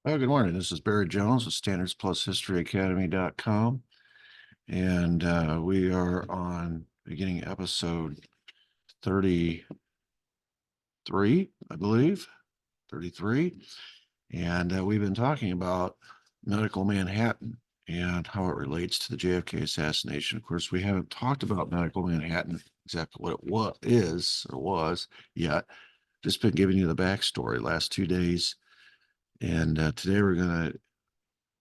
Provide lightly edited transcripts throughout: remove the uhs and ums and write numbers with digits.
Oh, good morning. This is Barry Jones with StandardsPlusHistoryAcademy.com. And we are on beginning episode 33, I believe, 33. And we've been talking about medical Manhattan and how it relates to the JFK assassination. Of course, we haven't talked about medical Manhattan, exactly what is or was yet. Just been giving you the backstory last 2 days. And today we're going to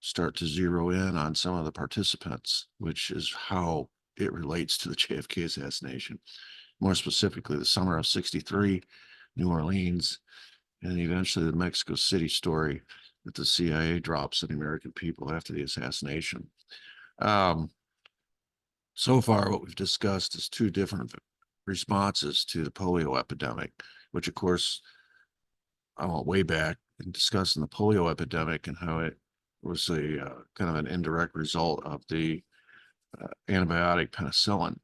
start to zero in on some of the participants, which is how it relates to the JFK assassination. More specifically, the summer of '63, New Orleans, and eventually the Mexico City story that the CIA drops on the American people after the assassination. Um, so far, what we've discussed is two different responses to the polio epidemic, which, of course, I went way back and discussing the polio epidemic and how it was a kind of an indirect result of the antibiotic penicillin.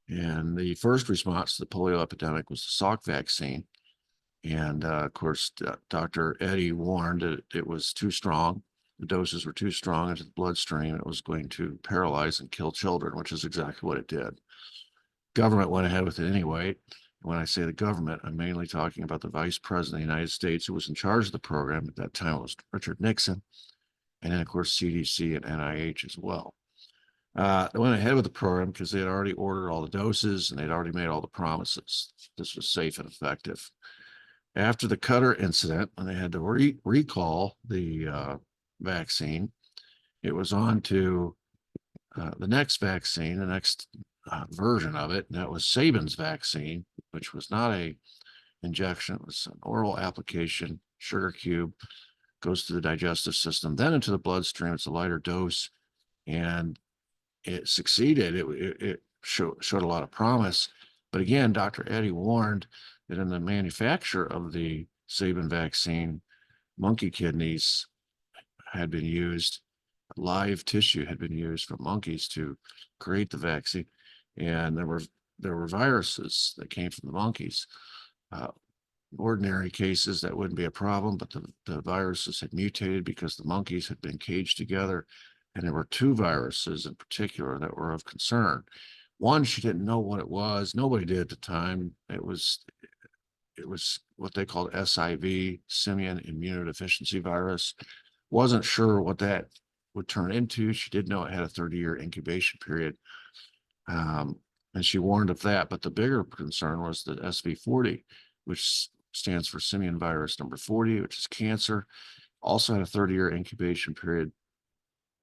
And the first response to the polio epidemic was the Salk vaccine. And of course, Dr. Eddy warned that it was too strong. The doses were too strong into the bloodstream. It was going to paralyze and kill children, which is exactly what it did. Government went ahead with it anyway. When I say the government, I'm mainly talking about the vice president of the United States who was in charge of the program. At that time, it was Richard Nixon. And then, of course, CDC and NIH as well. They went ahead with the program because they had already ordered all the doses and they'd already made all the promises. This was safe and effective. After the Cutter incident, when they had to recall the vaccine, it was on to the next vaccine, the next version of it, and that was Sabin's vaccine, which was not a injection, it was an oral application, sugar cube, goes to the digestive system, then into the bloodstream. It's a lighter dose, and it succeeded. It showed a lot of promise. But again, Dr. Eddy warned that in the manufacture of the Sabin vaccine, monkey kidneys had been used, live tissue had been used from monkeys to create the vaccine. And there were viruses that came from the monkeys. Uh, Ordinary cases, that wouldn't be a problem, but the viruses had mutated because the monkeys had been caged together. And there were two viruses in particular that were of concern. One, she didn't know what it was. Nobody did at the time. It was what they called SIV, simian immunodeficiency virus. Wasn't sure what that would turn into. She did know it had a 30-year incubation period. And she warned of that. But the bigger concern was the SV40, which stands for simian virus number 40, which is cancer, also had a 30-year incubation period.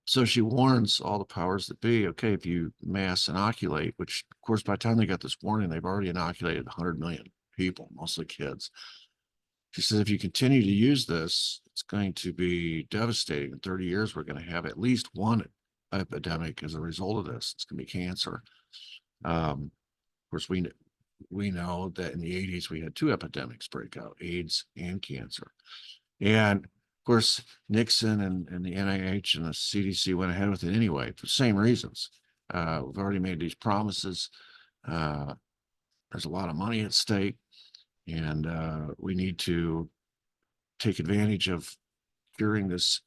So she warns all the powers that be, okay, if you mass inoculate, which of course, by the time they got this warning, they've already inoculated 100 million people, mostly kids. She says, if you continue to use this, it's going to be devastating. In 30 years, we're going to have at least one epidemic as a result of this. It's going to be cancer. Of course, we know that in the 80s, we had two epidemics break out, AIDS and cancer. And of course, Nixon and the NIH and the CDC went ahead with it anyway for the same reasons. We've already made these promises. There's a lot of money at stake, and we need to take advantage of curing this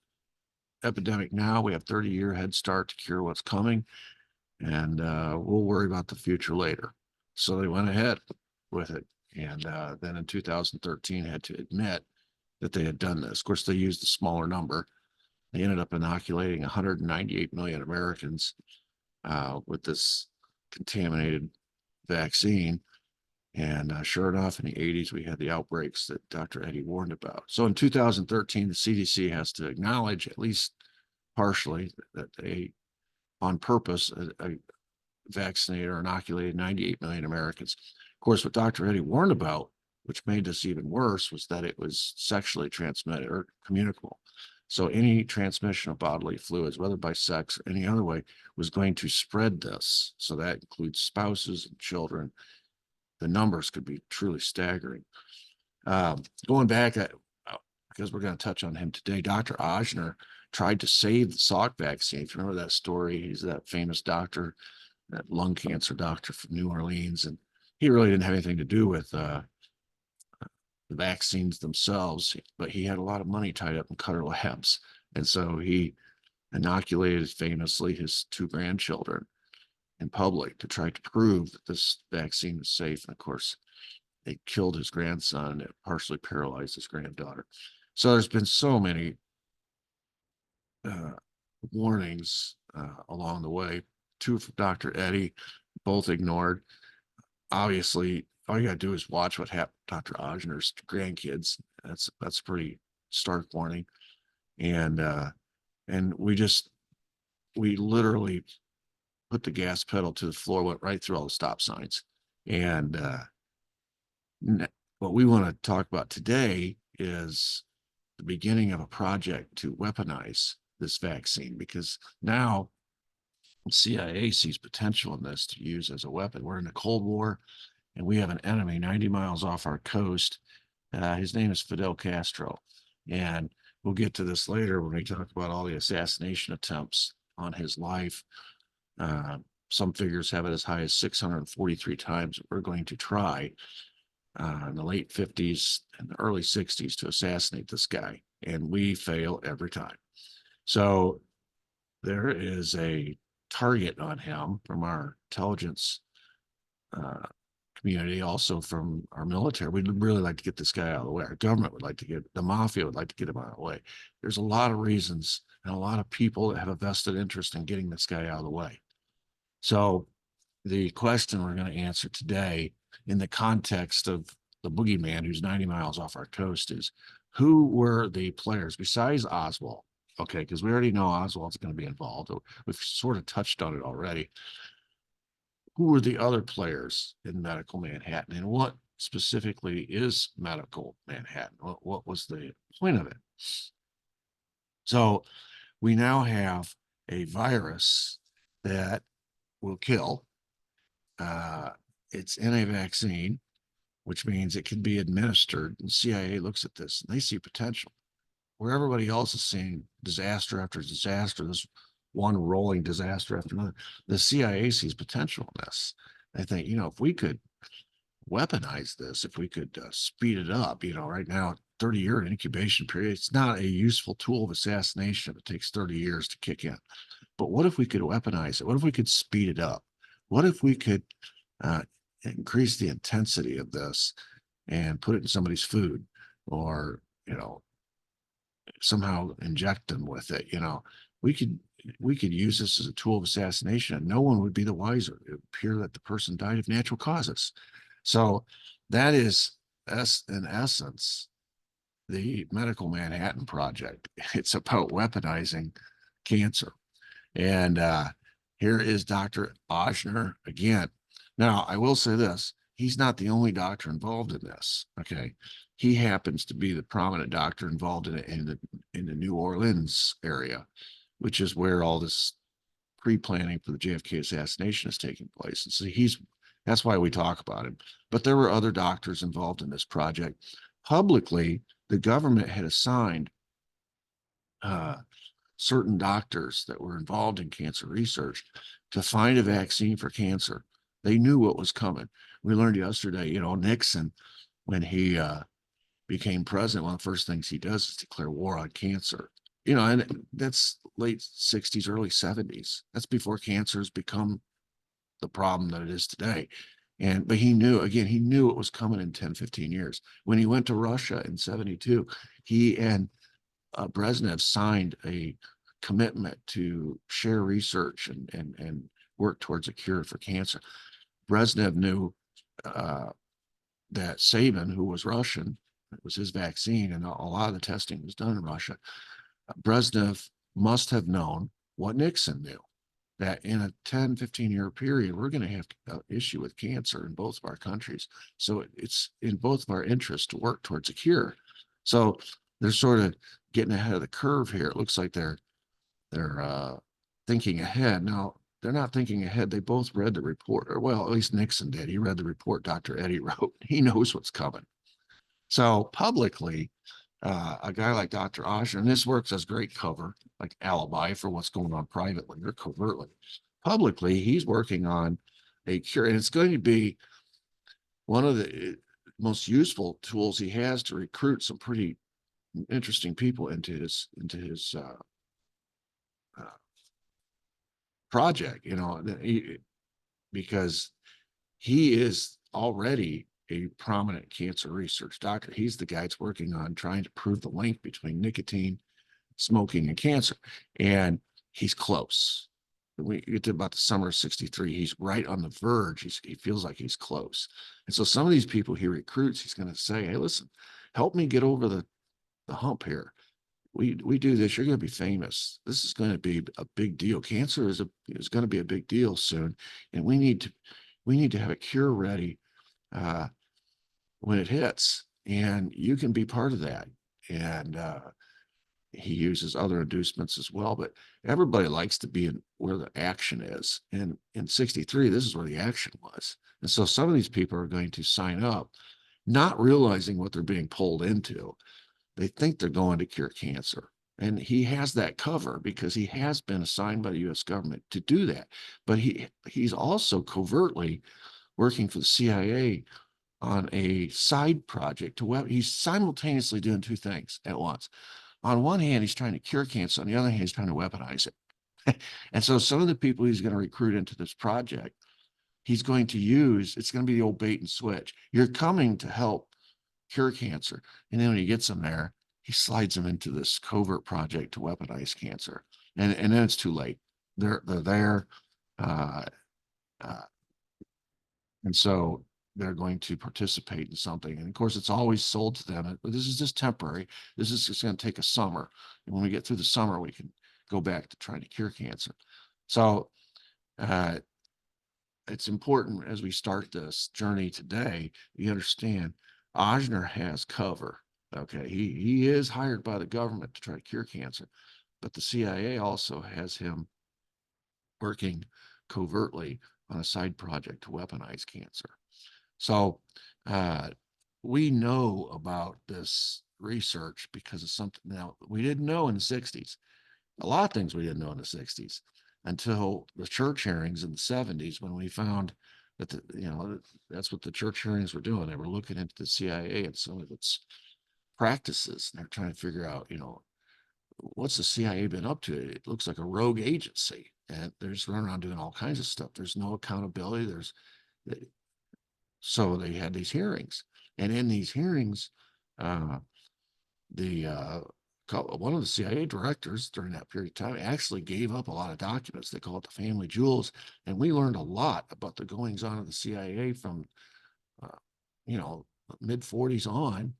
epidemic now. We have 30-year head start to cure what's coming, and we'll worry about the future later. So they went ahead with it. And then in 2013 had to admit that they had done this. Of course, they used a smaller number. They ended up inoculating 198 million Americans with this contaminated vaccine. And sure enough, in the 80s, we had the outbreaks that Dr. Eddy warned about. So in 2013, the CDC has to acknowledge, at least partially, that they, on purpose, vaccinated or inoculated 98 million Americans. Of course, what Dr. Eddy warned about, which made this even worse, was that it was sexually transmitted or communicable. So any transmission of bodily fluids, whether by sex or any other way, was going to spread this. So that includes spouses and children. The numbers could be truly staggering. Going back, because we're going to touch on him today, Dr. Ochsner tried to save the Salk vaccine. If you remember that story, he's that famous doctor, that lung cancer doctor from New Orleans, and he really didn't have anything to do with the the vaccines themselves, but he had a lot of money tied up in Cutter Labs. And so he inoculated famously his 2 grandchildren in public to try to prove that this vaccine was safe. And of course, it killed his grandson and it partially paralyzed his granddaughter. So there's been so many warnings along the way. 2 from Dr. Eddie, both ignored. Obviously, all you got to do is watch what happened to Dr. Ochsner's grandkids. That's a pretty stark warning. And we literally put the gas pedal to the floor, went right through all the stop signs. And what we want to talk about today is the beginning of a project to weaponize this vaccine, because now the CIA sees potential in this to use as a weapon. We're in a Cold War, and we have an enemy 90 miles off our coast. His name is Fidel Castro. And we'll get to this later when we talk about all the assassination attempts on his life. Some figures have it as high as 643 times we're going to try in the late 50s and the early 60s to assassinate this guy. And we fail every time. So there is a target on him from our intelligence community, also from our military. We'd really like to get this guy out of the way. Our government would like to get, the mafia would like to get him out of the way. There's a lot of reasons and a lot of people that have a vested interest in getting this guy out of the way. So the question we're going to answer today in the context of the boogeyman who's 90 miles off our coast is, who were the players besides Oswald? Okay, because we already know Oswald's going to be involved. We've sort of touched on it already. Who were the other players in medical Manhattan, and what specifically is medical Manhattan? What was the point of it? So we now have a virus that will kill. It's in a vaccine, which means it can be administered. And CIA looks at this and they see potential. Where everybody else is seeing disaster after disaster, this one rolling disaster after another, the CIA sees potential in this. They think, if we could weaponize this, if we could speed it up, right now, 30-year incubation period, it's not a useful tool of assassination if it takes 30 years to kick in. But what if we could weaponize it? What if we could speed it up? What if we could increase the intensity of this and put it in somebody's food, or, somehow inject them with it? We could use this as a tool of assassination and no one would be the wiser. It would appear that the person died of natural causes. So that is, in essence, the Medical Manhattan Project. It's about weaponizing cancer. And here is Dr. Ochsner again. Now, I will say this. He's not the only doctor involved in this, okay? He happens to be the prominent doctor involved in the New Orleans area, which is where all this pre-planning for the JFK assassination is taking place. And so that's why we talk about him. But there were other doctors involved in this project. Publicly, the government had assigned certain doctors that were involved in cancer research to find a vaccine for cancer. They knew what was coming. We learned yesterday, Nixon, when he became president, one of the first things he does is declare war on cancer. And that's late 60s, early 70s. That's before cancer has become the problem that it is today. But he knew it was coming in 10, 15 years. When he went to Russia in 72, he and Brezhnev signed a commitment to share research and work towards a cure for cancer. Brezhnev knew that Sabin, who was Russian, it was his vaccine, and a lot of the testing was done in Russia. Brezhnev must have known what Nixon knew, that in a 10, 15-year period, we're going to have an issue with cancer in both of our countries. So it's in both of our interests to work towards a cure. So they're sort of getting ahead of the curve here. It looks like they're thinking ahead. Now, they're not thinking ahead. They both read the report, or well, at least Nixon did. He read the report Dr. Eddie wrote. He knows what's coming. So publicly, a guy like Dr. Ochsner, and this works as great cover, like alibi for what's going on privately or covertly. Publicly, he's working on a cure, and it's going to be one of the most useful tools he has to recruit some pretty interesting people into his uh, project, because he is already a prominent cancer research doctor. He's the guy that's working on trying to prove the link between nicotine, smoking, and cancer. And he's close. When we get to about the summer of 63, he's right on the verge. He feels like he's close. And so some of these people he recruits, he's going to say, hey, listen, help me get over the hump here. We do this, you're going to be famous. This is going to be a big deal. Cancer is going to be a big deal soon, and we need to have a cure ready uh, when it hits, and you can be part of that. And he uses other inducements as well, but everybody likes to be in where the action is. And in 63, this is where the action was. And so some of these people are going to sign up, not realizing what they're being pulled into. They think they're going to cure cancer. And he has that cover because he has been assigned by the US government to do that. But he's also covertly working for the CIA on a side project he's simultaneously doing two things at once. On one hand, he's trying to cure cancer. On the other hand, he's trying to weaponize it. And so some of the people he's going to recruit into this project, he's going to use, it's going to be the old bait and switch. You're coming to help cure cancer. And then when he gets them there, he slides them into this covert project to weaponize cancer. And then it's too late. They're there. Uh, uh, and so they're going to participate in something. And of course, it's always sold to them. But this is just temporary. This is just going to take a summer. And when we get through the summer, we can go back to trying to cure cancer. So it's important as we start this journey today, you understand Ochsner has cover. Okay, he is hired by the government to try to cure cancer, but the CIA also has him working covertly on a side project to weaponize cancer. So we know about this research because of something now we didn't know in the 60s. A lot of things we didn't know in the 60s until the church hearings in the 70s when we found that that's what the church hearings were doing. They were looking into the CIA and some of its practices, and they're trying to figure out, what's the CIA been up to? It looks like a rogue agency, and they're just running around doing all kinds of stuff. There's no accountability. So they had these hearings, and in these hearings, the one of the CIA directors during that period of time actually gave up a lot of documents. They call it the family jewels, and we learned a lot about the goings on of the CIA from uh, mid 40s on,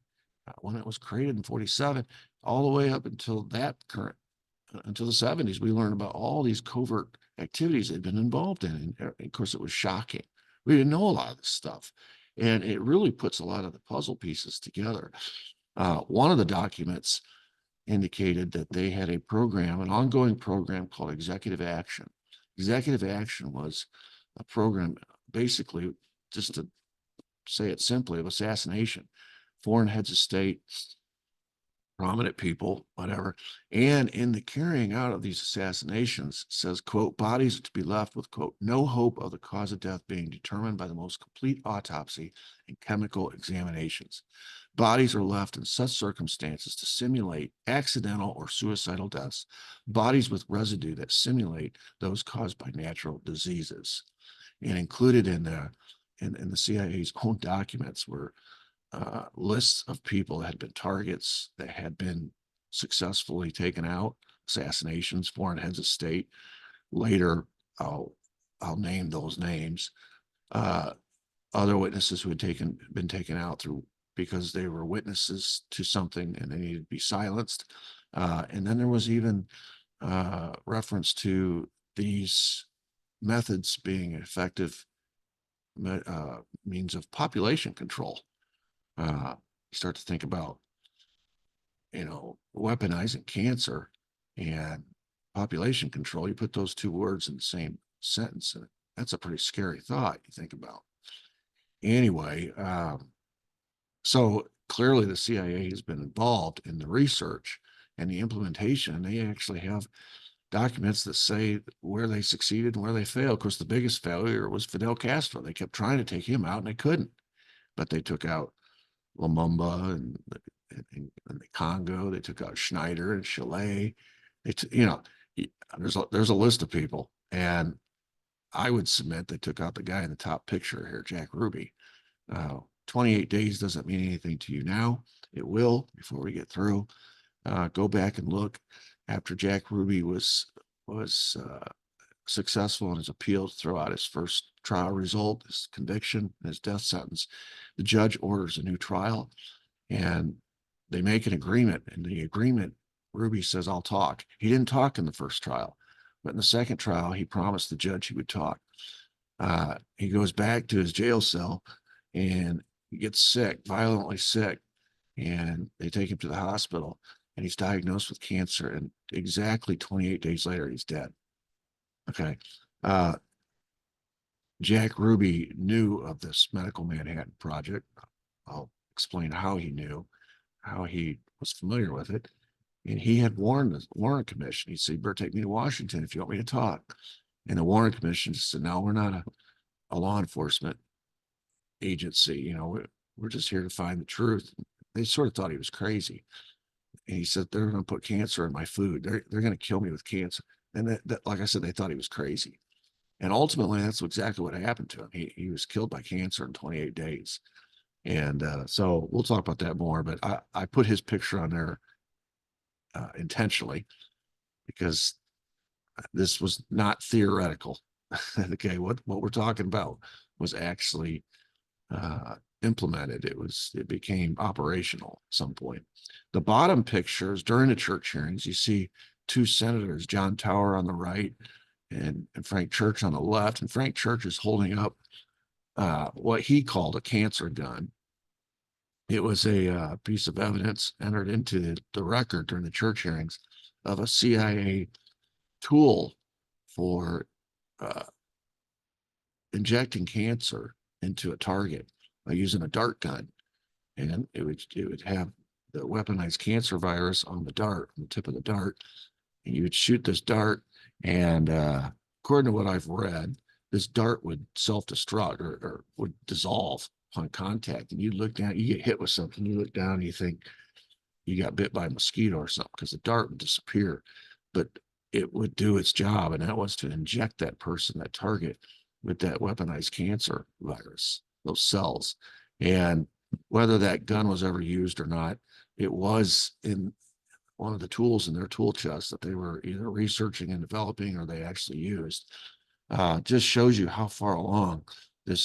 when it was created in 47, all the way up until until the 70s. We learned about all these covert activities they'd been involved in, and of course it was shocking. We didn't know a lot of this stuff, and it really puts a lot of the puzzle pieces together. One of the documents indicated that they had an ongoing program called Executive Action. Executive Action was a program, basically, just to say it simply, of assassination. Foreign heads of state, prominent people, whatever. And in the carrying out of these assassinations, says, quote, bodies are to be left with, quote, no hope of the cause of death being determined by the most complete autopsy and chemical examinations. Bodies are left in such circumstances to simulate accidental or suicidal deaths, bodies with residue that simulate those caused by natural diseases. And included in the CIA's own documents were lists of people that had been targets that had been successfully taken out, assassinations, foreign heads of state. Later, I'll name those names. Other witnesses who had been taken out because they were witnesses to something and they needed to be silenced. And then there was even reference to these methods being effective means of population control. You start to think about, weaponizing cancer and population control. You put those two words in the same sentence, and that's a pretty scary thought you think about. Anyway, so clearly the CIA has been involved in the research and the implementation, and they actually have documents that say where they succeeded and where they failed. Of course, the biggest failure was Fidel Castro. They kept trying to take him out and they couldn't, but they took out Lumumba and the Congo. They took out Schneider and Chalet. You know, there's a list of people, and I would submit they took out the guy in the top picture here, Jack Ruby. 28 days doesn't mean anything to you now. It will before we get through. Go back and look after Jack Ruby was successful in his appeal to throw out his first trial result, his conviction, his death sentence. The judge orders a new trial, and they make an agreement. And the agreement, Ruby says, "I'll talk." He didn't talk in the first trial, but in the second trial, he promised the judge he would talk. He goes back to his jail cell and he gets sick, violently sick, and they take him to the hospital, and he's diagnosed with cancer. And exactly 28 days later, he's dead. Okay. Uh, Jack Ruby knew of this Medical Manhattan Project. I'll explain how he knew, how he was familiar with it. And he had warned the Warren Commission. He said, "You better take me to Washington if you want me to talk." And the Warren Commission said, "No, we're not a law enforcement agency. We're just here to find the truth." They sort of thought he was crazy. And he said, "They're going to put cancer in my food. They're going to kill me with cancer." And like I said, they thought he was crazy. And ultimately, that's exactly what happened to him. He was killed by cancer in 28 days. And so we'll talk about that more. But I put his picture on there intentionally because this was not theoretical. Okay, what we're talking about was actually implemented. It became operational at some point. The bottom pictures during the church hearings, you see two senators, John Tower on the right and Frank Church on the left. And Frank Church is holding up what he called a cancer gun. It was a piece of evidence entered into the record during the church hearings of a CIA tool for injecting cancer into a target by using a dart gun. And it would have the weaponized cancer virus on the dart, on the tip of the dart. And you would shoot this dart, and according to what I've read, this dart would self-destruct or would dissolve upon contact. And you look down, you get hit with something, you look down, and you think you got bit by a mosquito or something because the dart would disappear. But it would do its job, and that was to inject that person, that target, with that weaponized cancer virus, those cells. And whether that gun was ever used or not, it was in one of the tools in their tool chest that they were either researching and developing or they actually used. Just shows you how far along the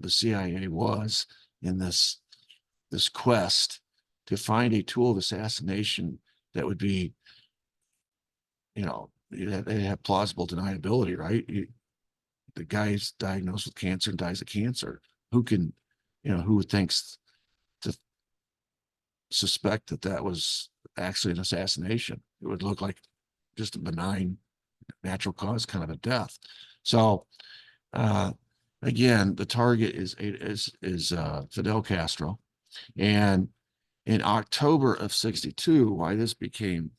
CIA was in this quest to find a tool of assassination that would be, they have plausible deniability, right? The guy's diagnosed with cancer and dies of cancer. Who thinks to suspect that was actually an assassination? It would look like just a benign natural cause kind of a death. So again, the target is Fidel Castro. And in October of 62, why this became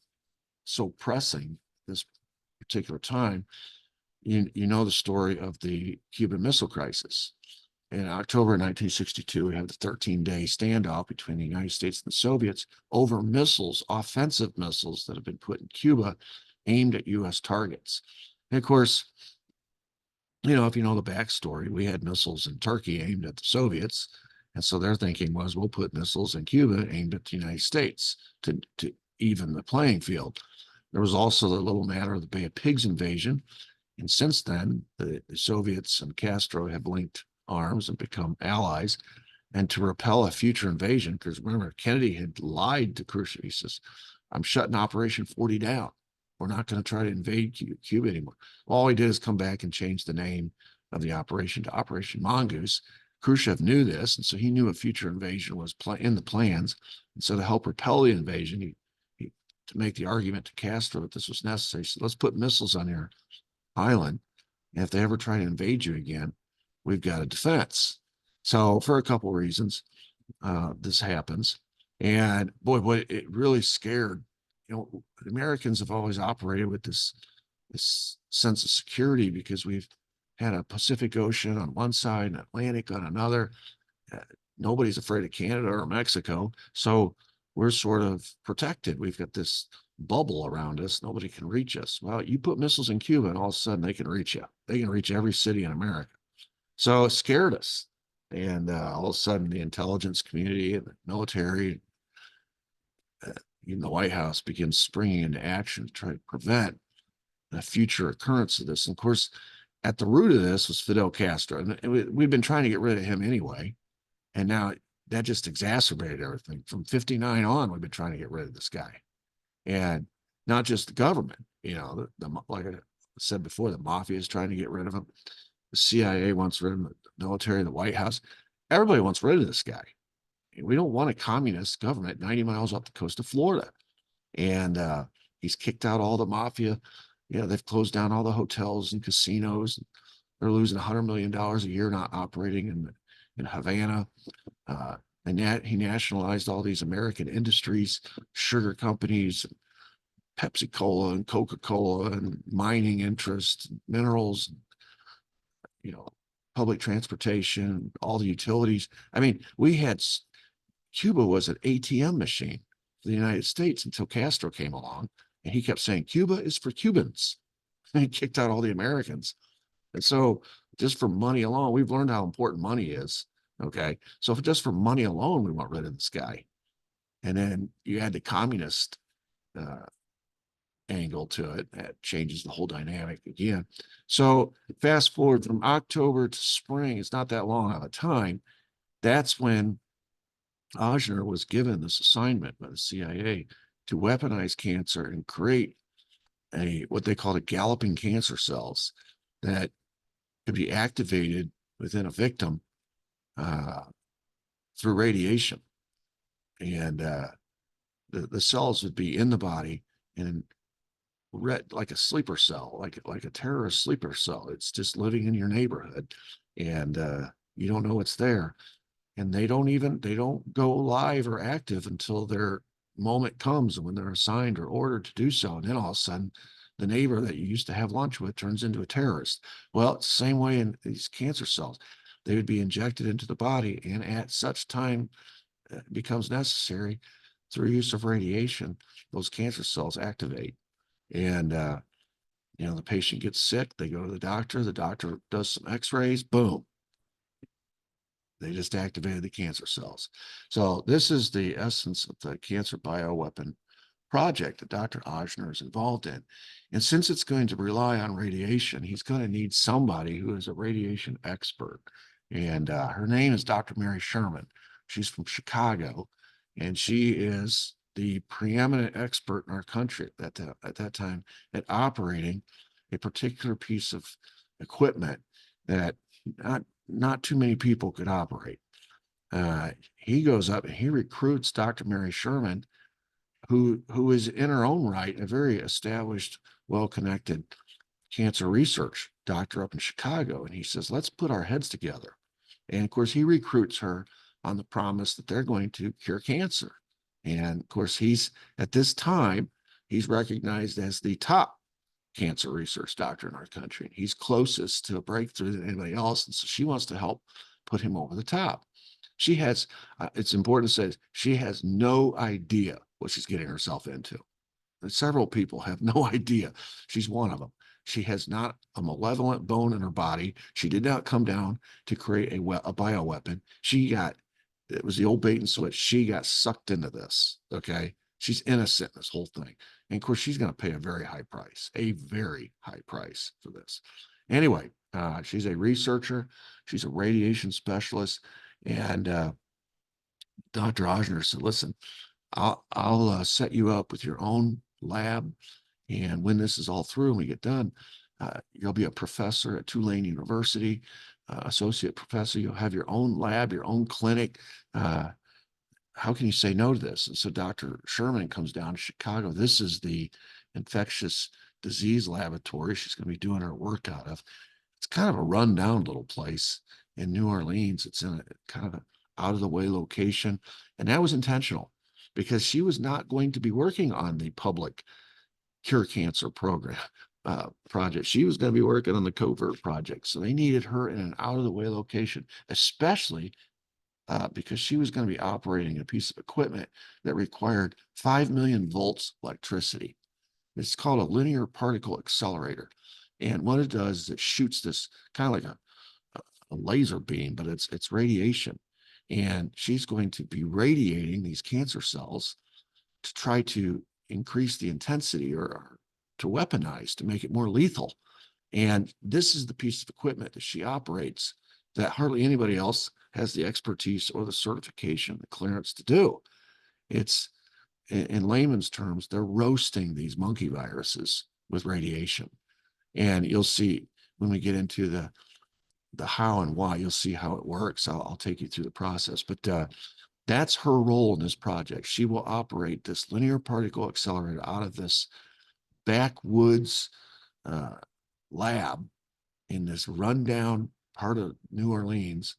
so pressing this particular time, you know the story of the Cuban Missile Crisis. In October 1962, we had the 13-day standoff between the United States and the Soviets over missiles, offensive missiles that have been put in Cuba aimed at U.S. targets. And of course, if you know the backstory, we had missiles in Turkey aimed at the Soviets. And so their thinking was, we'll put missiles in Cuba aimed at the United States to even the playing field. There was also the little matter of the Bay of Pigs invasion. And since then, the Soviets and Castro have linked arms and become allies. And to repel a future invasion, because remember, Kennedy had lied to Khrushchev. He says, "I'm shutting Operation 40 down. We're not going to try to invade Cuba anymore." All he did is come back and change the name of the operation to Operation Mongoose. Khrushchev knew this, and so he knew a future invasion was in the plans. And so to help repel the invasion, to make the argument to Castro that this was necessary, he said, "Let's put missiles on your island. And if they ever try to invade you again, we've got a defense." So for a couple of reasons, this happens. And boy, what it really scared, Americans have always operated with this sense of security because we've had a Pacific Ocean on one side and Atlantic on another. nobody's afraid of Canada or Mexico. So we're sort of protected. We've got this bubble around us. Nobody can reach us. Well, you put missiles in Cuba and all of a sudden they can reach you. They can reach every city in America. So it scared us. And all of a sudden the intelligence community and the military, even the White House begins springing into action to try to prevent a future occurrence of this. And of course, at the root of this was Fidel Castro. And we've been trying to get rid of him anyway. And now that just exacerbated everything. From 59 on, we've been trying to get rid of this guy. And not just the government, like I said before, the mafia is trying to get rid of him. The CIA wants rid of him, the military, the White House. Everybody wants rid of this guy. We don't want a communist government 90 miles up the coast of Florida. And he's kicked out all the mafia. They've closed down all the hotels and casinos. They're losing $100 million a year not operating in Havana. And yet he nationalized all these American industries, sugar companies, Pepsi-Cola and Coca-Cola and mining interests, minerals, public transportation, all the utilities. I mean, Cuba was an ATM machine for the United States until Castro came along, and he kept saying, Cuba is for Cubans. And he kicked out all the Americans. And so just for money alone, we've learned how important money is. Okay. So just for money alone, we want rid of this guy. And then you add the communist angle to it. That changes the whole dynamic again. So fast forward from October to spring, it's not that long of a time. That's when Ochsner was given this assignment by the CIA to weaponize cancer and create what they call galloping cancer cells that could be activated within a victim through radiation. And the cells would be in the body and like a sleeper cell, like a terrorist sleeper cell. It's just living in your neighborhood, and you don't know it's there. And they don't go live or active until their moment comes, when they're assigned or ordered to do so. And then all of a sudden, the neighbor that you used to have lunch with turns into a terrorist. Well, it's the same way in these cancer cells. They would be injected into the body, and at such time it becomes necessary, through use of radiation, those cancer cells activate. And the patient gets sick, they go to the doctor does some x-rays, boom, they just activated the cancer cells. So this is the essence of the cancer bioweapon project that Dr. Ochsner is involved in. And since it's going to rely on radiation, he's going to need somebody who is a radiation expert. And her name is Dr. Mary Sherman. She's from Chicago, and she is the preeminent expert in our country at that time at operating a particular piece of equipment that not too many people could operate. He goes up and he recruits Dr. Mary Sherman, who is in her own right a very established, well-connected cancer research doctor up in Chicago. And he says, let's put our heads together. And of course, he recruits her on the promise that they're going to cure cancer. And of course, at this time, he's recognized as the top cancer research doctor in our country. He's closest to a breakthrough than anybody else. And so she wants to help put him over the top. She has, it's important to say, she has no idea what she's getting herself into. And several people have no idea. She's one of them. She has not a malevolent bone in her body. She did not come down to create a bioweapon. It was the old bait and switch. She got sucked into this. Okay. She's innocent in this whole thing. And of course, she's going to pay a very high price for this. Anyway, she's a researcher. She's a radiation specialist. And Dr. Ochsner said, listen, I'll set you up with your own lab. And when this is all through and we get done, you'll be a professor at Tulane University, associate professor. You'll have your own lab, your own clinic. How can you say no to this? And so Dr. Sherman comes down to Chicago. This is the infectious disease laboratory she's going to be doing her work out of. It's kind of a rundown little place in New Orleans. It's in a kind of an out of the way location. And that was intentional, because she was not going to be working on the public cure cancer program project. She was going to be working on the covert project. So they needed her in an out of the way location, especially because she was going to be operating a piece of equipment that required 5 million volts electricity. It's called a linear particle accelerator. And what it does is it shoots this kind of like a laser beam, but it's radiation. And she's going to be radiating these cancer cells to try to increase the intensity or to weaponize, to make it more lethal. And this is the piece of equipment that she operates that hardly anybody else has the expertise or the certification, the clearance to do. It's, in layman's terms, they're roasting these monkey viruses with radiation. And you'll see when we get into the how and why, you'll see how it works. I'll take you through the process. But that's her role in this project. She will operate this linear particle accelerator out of this backwoods lab in this rundown part of New Orleans.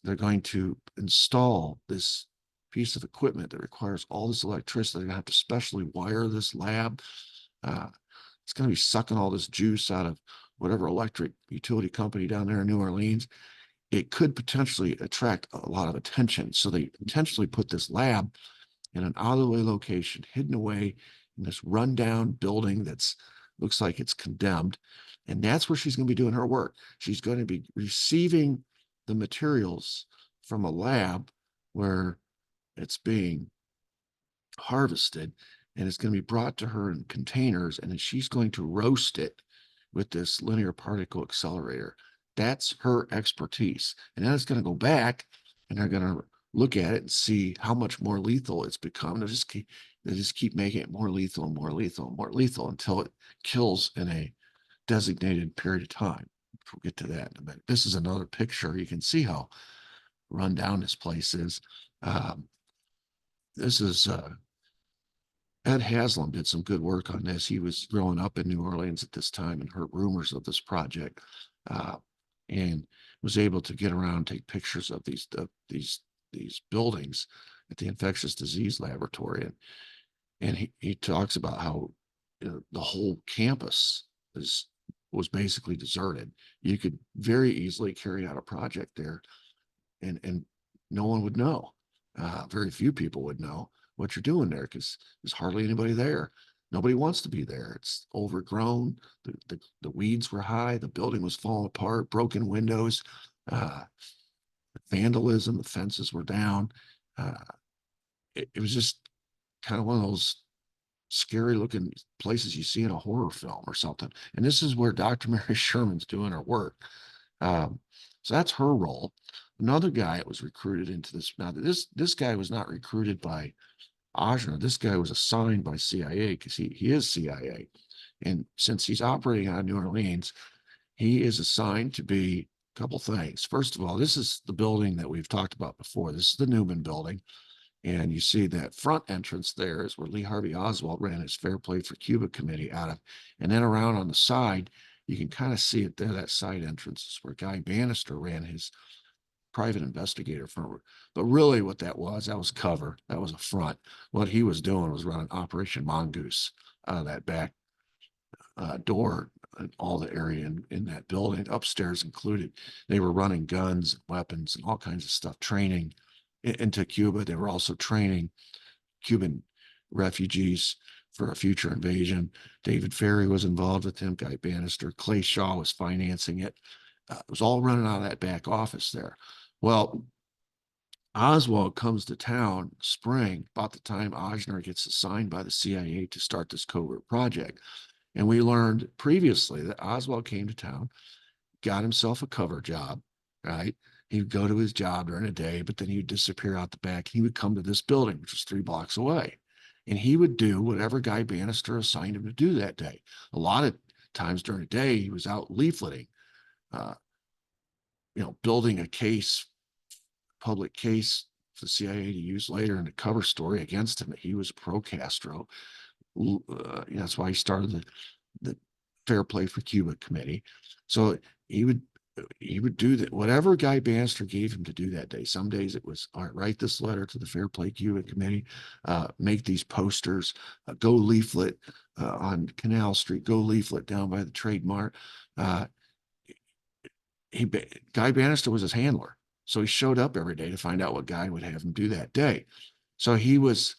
They're going to install this piece of equipment that requires all this electricity. They're going to have to specially wire this lab. It's going to be sucking all this juice out of whatever electric utility company down there in New Orleans. It could potentially attract a lot of attention. So they intentionally put this lab in an out of the way location, hidden away in this rundown building that's looks like it's condemned. And that's where she's going to be doing her work. She's going to be receiving the materials from a lab where it's being harvested, and it's going to be brought to her in containers, and then she's going to roast it with this linear particle accelerator. That's her expertise. And then it's going to go back and they're going to look at it and see how much more lethal it's become. They just keep making it more lethal and more lethal and more lethal until it kills in a designated period of time. We'll get to that in a minute. This is another picture. You can see how run down this place is. This is Ed Haslam did some good work on this. He was growing up in New Orleans at this time and heard rumors of this project, and was able to get around, take pictures of these buildings at the infectious disease laboratory. And he talks about how the whole campus was basically deserted. You could very easily carry out a project there, and no one would know. Very few people would know what you're doing there because there's hardly anybody there. Nobody wants to be there. It's overgrown. The weeds were high. The building was falling apart, broken windows, vandalism. The fences were down. It was just kind of one of those scary looking places you see in a horror film or something. And this is where Dr. Mary Sherman's doing her work. So that's her role. Another guy was recruited into this. Now, this guy was not recruited by Ochsner. This guy was assigned by CIA because he is CIA. And since he's operating out of New Orleans, he is assigned to be a couple things. First of all, this is the building that we've talked about before. This is the Newman building. And you see that front entrance there is where Lee Harvey Oswald ran his Fair Play for Cuba committee out of. And then around on the side, you can kind of see it there. That side entrance is where Guy Bannister ran his private investigator firm. But really what that was cover. That was a front. What he was doing was running Operation Mongoose out of that back door and all the area in that building, upstairs included. They were running guns, weapons, and all kinds of stuff, training into Cuba. They were also training Cuban refugees for a future invasion. David Ferrie was involved with him, Guy Bannister. Clay Shaw was financing it. It was all running out of that back office there. Well, Oswald comes to town spring, about the time Ochsner gets assigned by the CIA to start this covert project. And we learned previously that Oswald came to town, got himself a cover job, right? He would go to his job during the day, but then he would disappear out the back. He would come to this building, which was 3 blocks away. And he would do whatever Guy Bannister assigned him to do that day. A lot of times during the day, he was out leafleting, building a case, public case for the CIA to use later in the cover story against him, that he was pro-Castro. That's why he started the Fair Play for Cuba committee. So he would do that, whatever Guy Bannister gave him to do that day. Some days it was, all right, write this letter to the Fair Play Cuba committee, make these posters, go leaflet on Canal Street, go leaflet down by the Trade Mart. Guy Bannister was his handler. So he showed up every day to find out what guy would have him do that day. So he was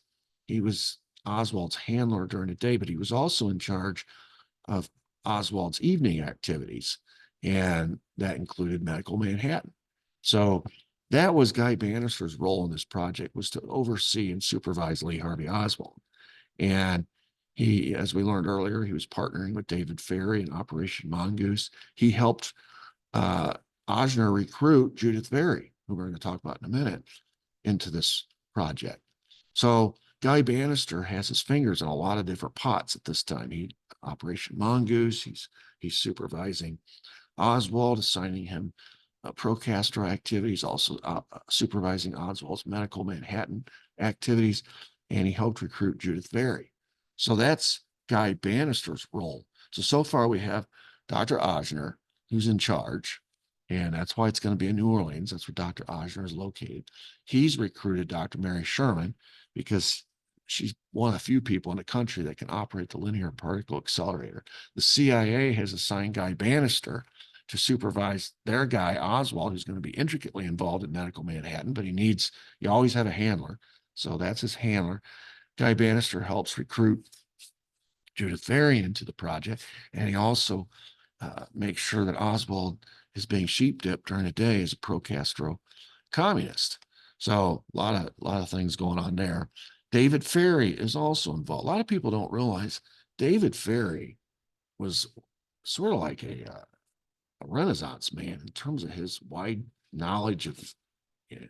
Oswald's handler during the day, but he was also in charge of Oswald's evening activities, and that included Medical Manhattan. So that was Guy Bannister's role in this project, was to oversee and supervise Lee Harvey Oswald. And he, as we learned earlier, he was partnering with David Ferrie in Operation Mongoose. He helped uh, Ochsner recruit Judith Ferrie, who we're going to talk about in a minute, into this project. So Guy Bannister has his fingers in a lot of different pots at this time. Operation Mongoose. He's supervising Oswald, assigning him Procastro activities, also supervising Oswald's Medical Manhattan activities, and he helped recruit Judith Ferrie. So that's Guy Bannister's role. So far we have Dr. Ochsner, who's in charge, and that's why it's going to be in New Orleans. That's where Dr. Ochsner is located. He's recruited Dr. Mary Sherman because she's one of the few people in the country that can operate the linear particle accelerator. The CIA has assigned Guy Bannister to supervise their guy, Oswald, who's going to be intricately involved in Medical Manhattan, but you always have a handler. So that's his handler. Guy Bannister helps recruit Judith Ferrie into the project, and he also makes sure that Oswald is being sheep dipped during the day as a pro-Castro communist. So a lot of things going on there. David Ferrie is also involved. A lot of people don't realize David Ferrie was sort of like a Renaissance man in terms of his wide knowledge of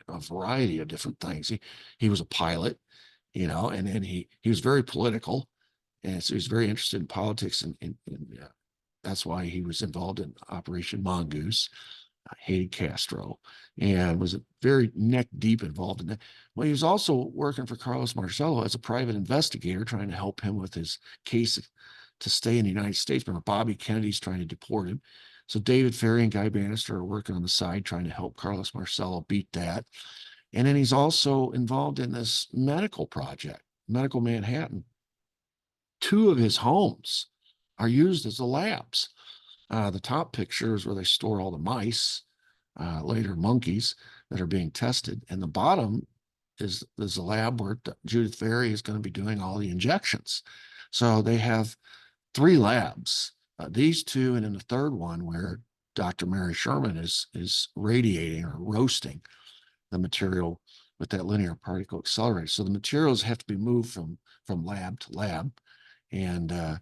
a variety of different things. He was a pilot, and then he was very political, and so he's very interested in politics, and that's why he was involved in Operation Mongoose. Hated Castro, and was very neck deep involved in that. Well, he was also working for Carlos Marcello as a private investigator, trying to help him with his case to stay in the United States. Remember, Bobby Kennedy's trying to deport him. So David Ferrie and Guy Bannister are working on the side, trying to help Carlos Marcello beat that. And then he's also involved in this medical project, Medical Manhattan. Two of his homes are used as the labs. The top picture is where they store all the mice, later monkeys that are being tested. And the bottom is a lab where Judith Ferrie is going to be doing all the injections. So they have three labs, these two, and then the third one where Dr. Mary Sherman is radiating or roasting the material with that linear particle accelerator. So the materials have to be moved from lab to lab, and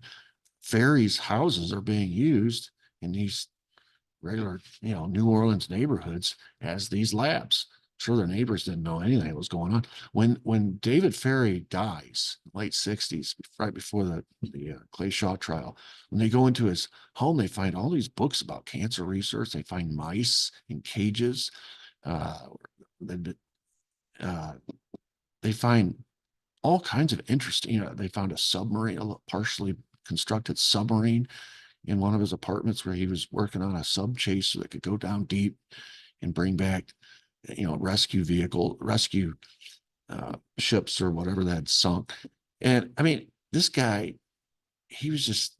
Ferrie's houses are being used in these regular, New Orleans neighborhoods as these labs. Sure, their neighbors didn't know anything that was going on. When David Ferrie dies, late 60s, right before the Clay Shaw trial, when they go into his home, they find all these books about cancer research. They find mice in cages. Uh, they, uh, they find all kinds of interesting, they found a submarine, a partially constructed submarine in one of his apartments where he was working on a sub chaser that could go down deep and bring back, rescue ships or whatever that had sunk. And I mean, this guy, he was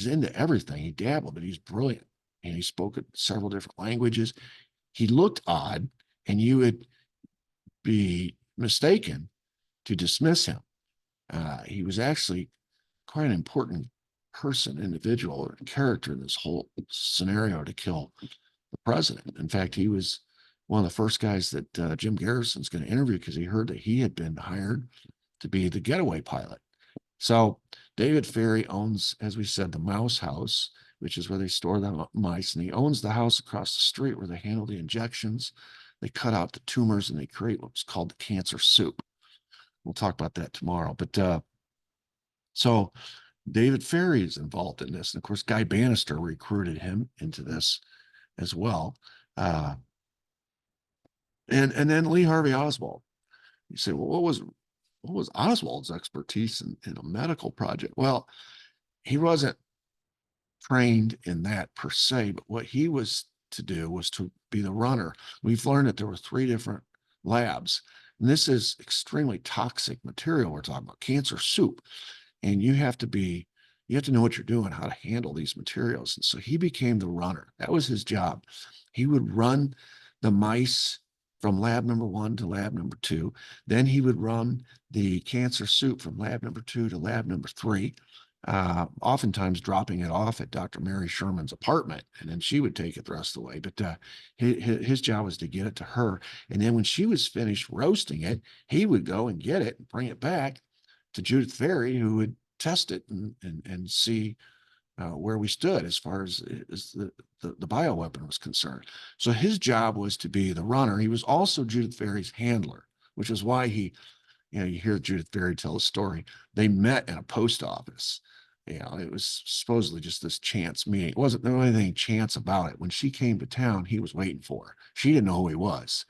into everything. He dabbled, but he's brilliant. And he spoke several different languages. He looked odd, and you would be mistaken to dismiss him. He was actually quite an important person, individual, or character in this whole scenario to kill the president. In fact, he was one of the first guys that Jim Garrison's going to interview because he heard that he had been hired to be the getaway pilot. So David Ferrie owns, as we said, the Mouse House, which is where they store the mice, and he owns the house across the street where they handle the injections. They cut out the tumors and they create what's called the cancer soup. We'll talk about that tomorrow. But so David Ferrie is involved in this. And of course, Guy Bannister recruited him into this as well. And then Lee Harvey Oswald. You say, well, what was Oswald's expertise in a medical project? Well, he wasn't trained in that per se, but what he was to do was to be the runner. We've learned that there were three different labs, and this is extremely toxic material. We're talking about cancer soup, and you have to know what you're doing, how to handle these materials. And so he became the runner. That was his job. He would run the mice from lab number 1 to lab number 2. Then he would run the cancer soup from lab number 2 to lab number 3, oftentimes dropping it off at Dr. Mary Sherman's apartment, and then she would take it the rest of the way. But his job was to get it to her. And then when she was finished roasting it, he would go and get it and bring it back to Judith Ferrie, who would test it and see where we stood as far as the bioweapon was concerned. So his job was to be the runner. He was also Judith Ferrie's handler, which is why you hear Judith Ferrie tell a story. They met in a post office. It was supposedly just this chance meeting. It wasn't there was anything chance about it. When she came to town, he was waiting for her. She didn't know who he was.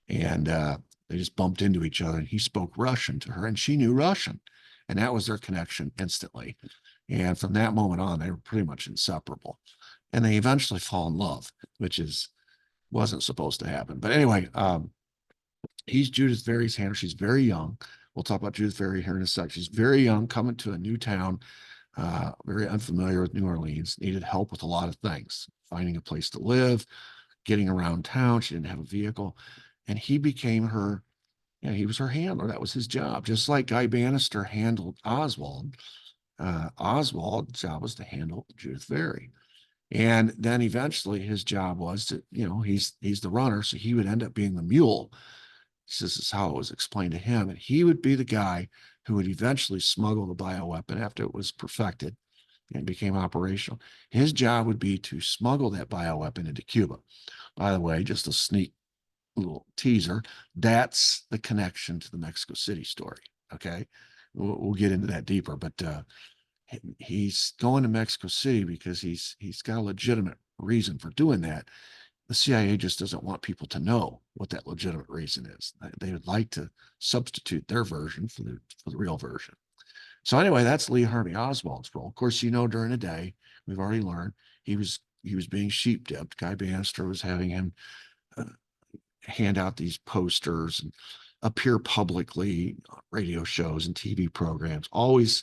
And they just bumped into each other, and he spoke Russian to her, and she knew Russian. And that was their connection instantly. And from that moment on, they were pretty much inseparable. And they eventually fall in love, which wasn't supposed to happen. But anyway, he's Judith Ferrie's handler. She's very young. We'll talk about Judith Ferrie here in a sec. She's very young, coming to a new town, very unfamiliar with New Orleans, needed help with a lot of things, finding a place to live, getting around town. She didn't have a vehicle. And he became her, he was her handler. That was his job. Just like Guy Bannister handled Oswald, Oswald's job was to handle Judith Ferrie. And then eventually his job was to, he's the runner, so he would end up being the mule. This is how it was explained to him. And he would be the guy who would eventually smuggle the bioweapon after it was perfected and became operational. His job would be to smuggle that bioweapon into Cuba. By the way, just a sneak little teaser, that's the connection to the Mexico City story. Okay. We'll get into that deeper, but he's going to Mexico City because he's got a legitimate reason for doing that. The CIA just doesn't want people to know what that legitimate reason is. They would like to substitute their version for the real version. So anyway, that's Lee Harvey Oswald's role. Of course, during the day, we've already learned he was being sheep dipped. Guy Bannister was having him hand out these posters and appear publicly on radio shows and TV programs, always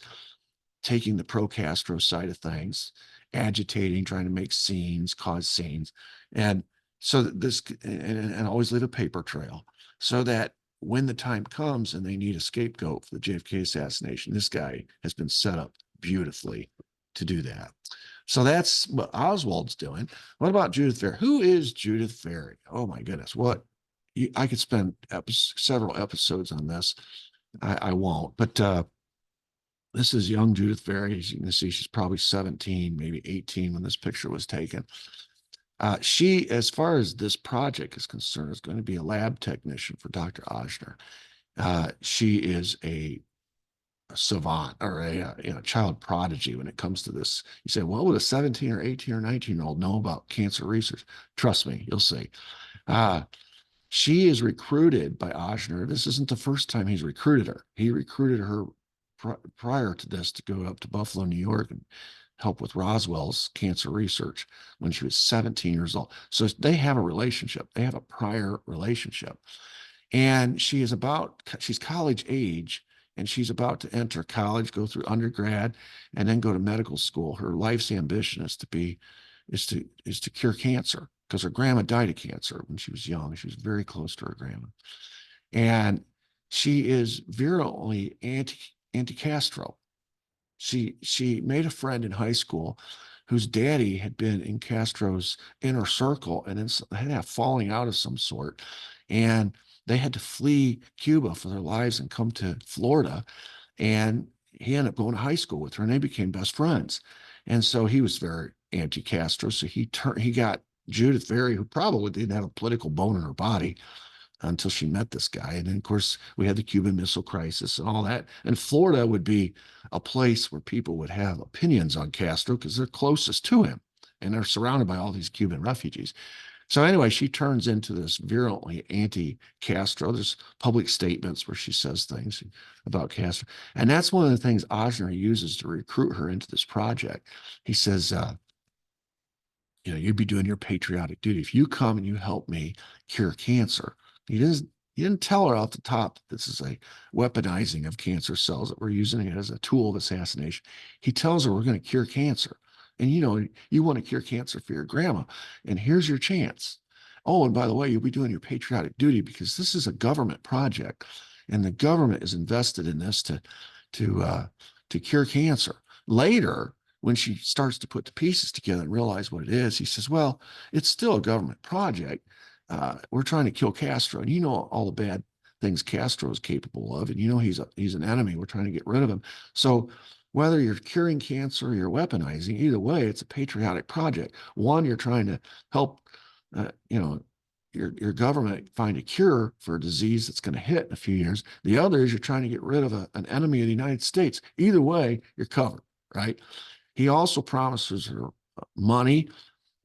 taking the pro-Castro side of things, agitating, trying to make scenes, cause scenes. And so this, and always leave a paper trail so that when the time comes and they need a scapegoat for the JFK assassination, this guy has been set up beautifully to do that. So that's what Oswald's doing. What about Judith Ferrie? Who is Judith Ferrie? Oh my goodness. I could spend several episodes on this. I won't, but this is young Judith Ferrie. As you can see, she's probably 17, maybe 18 when this picture was taken. She, as far as this project is concerned, is going to be a lab technician for Dr. Ochsner. She is a savant or a child prodigy when it comes to this. You say, well, would a 17 or 18 or 19-year-old know about cancer research? Trust me, you'll see. She is recruited by Ochsner. This isn't the first time he's recruited her. He recruited her prior to this to go up to Buffalo, New York, and help with Roswell's cancer research when she was 17 years old. So they have a relationship. They have a prior relationship. And she's college age, and she's about to enter college, go through undergrad, and then go to medical school. Her life's ambition is to cure cancer, because her grandma died of cancer when she was young. She was very close to her grandma. And she is virulently anti-Castro. She made a friend in high school whose daddy had been in Castro's inner circle and then had a falling out of some sort. And they had to flee Cuba for their lives and come to Florida. And he ended up going to high school with her, and they became best friends. And so he was very anti-Castro. So he got Judith Ferrie, who probably didn't have a political bone in her body until she met this guy. And then, of course, we had the Cuban Missile Crisis and all that. And Florida would be a place where people would have opinions on Castro because they're closest to him, and they're surrounded by all these Cuban refugees. So anyway, she turns into this virulently anti-Castro. There's public statements where she says things about Castro. And that's one of the things Ochsner uses to recruit her into this project. He says, you'd be doing your patriotic duty if you come and you help me cure cancer. He didn't tell her off the top that this is a weaponizing of cancer cells, that we're using it as a tool of assassination. He tells her we're going to cure cancer. And you want to cure cancer for your grandma, and here's your chance. Oh, and by the way, you'll be doing your patriotic duty because this is a government project, and the government is invested in this to to cure cancer. Later, when she starts to put the pieces together and realize what it is, he says, "Well, it's still a government project. We're trying to kill Castro, and you know all the bad things Castro is capable of, and you know he's an enemy. We're trying to get rid of him. So whether you're curing cancer or you're weaponizing, either way, it's a patriotic project. One, you're trying to help, you know, your government find a cure for a disease that's going to hit in a few years. The other is you're trying to get rid of an enemy of the United States. Either way, you're covered, right? He also promises her money,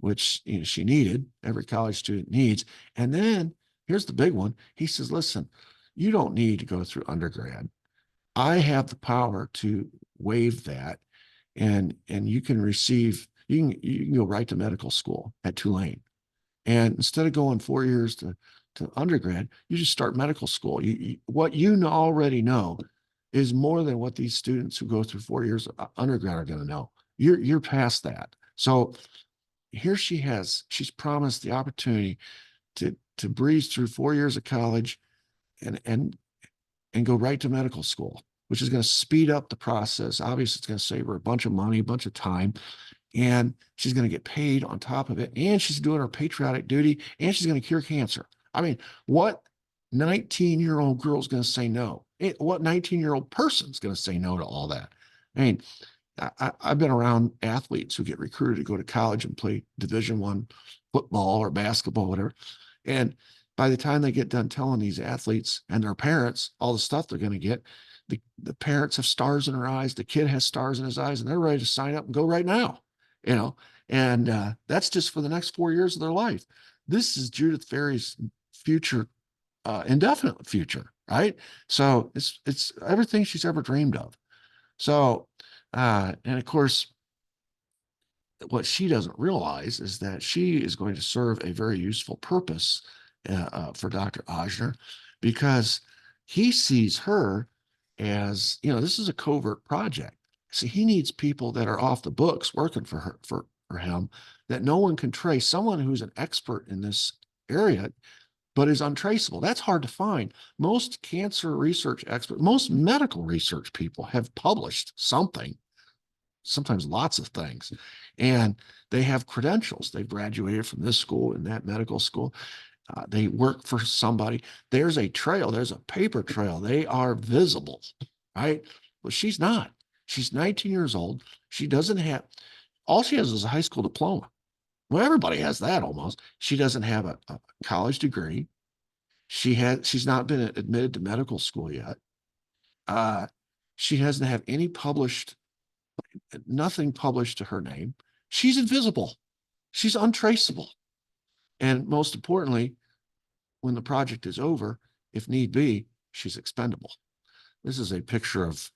which she needed, every college student needs. And then here's the big one. He says, listen, you don't need to go through undergrad. I have the power to waive that, and you can receive, you can go right to medical school at Tulane. And instead of going 4 years to undergrad, you just start medical school. What you already know is more than what these students who go through 4 years of undergrad are going to know. You're past that. So here she's promised the opportunity to breeze through 4 years of college and and go right to medical school, which is going to speed up the process. Obviously, it's going to save her a bunch of money, a bunch of time, and she's going to get paid on top of it. And she's doing her patriotic duty, and she's going to cure cancer. I mean, what 19-year-old girl is going to say no? What 19-year-old person is going to say no to all that? I mean, I've been around athletes who get recruited to go to college and play Division I football or basketball, whatever. And by the time they get done telling these athletes and their parents all the stuff they're going to get, the parents have stars in their eyes, the kid has stars in his eyes, and they're ready to sign up and go right now, you know. And that's just for the next 4 years of their life. This is Judith Ferrie's future, indefinite future, right? So it's everything she's ever dreamed of. So, and of course, what she doesn't realize is that she is going to serve a very useful purpose for Dr. Ochsner, because he sees her as, this is a covert project. So he needs people that are off the books working for her, for him, that no one can trace, someone who's an expert in this area, but is untraceable. That's hard to find. Most cancer research experts, most medical research people have published something, sometimes lots of things, and they have credentials. They've graduated from this school and that medical school. They work for somebody. There's a trail. There's a paper trail. They are visible, right? But she's not. She's 19 years old. She doesn't have, all she has is a high school diploma. Well, everybody has that almost. She doesn't have a college degree. She's not been admitted to medical school yet. She doesn't have any published, nothing published to her name. She's invisible. She's untraceable. And most importantly, when the project is over, if need be, she's expendable. This is a picture of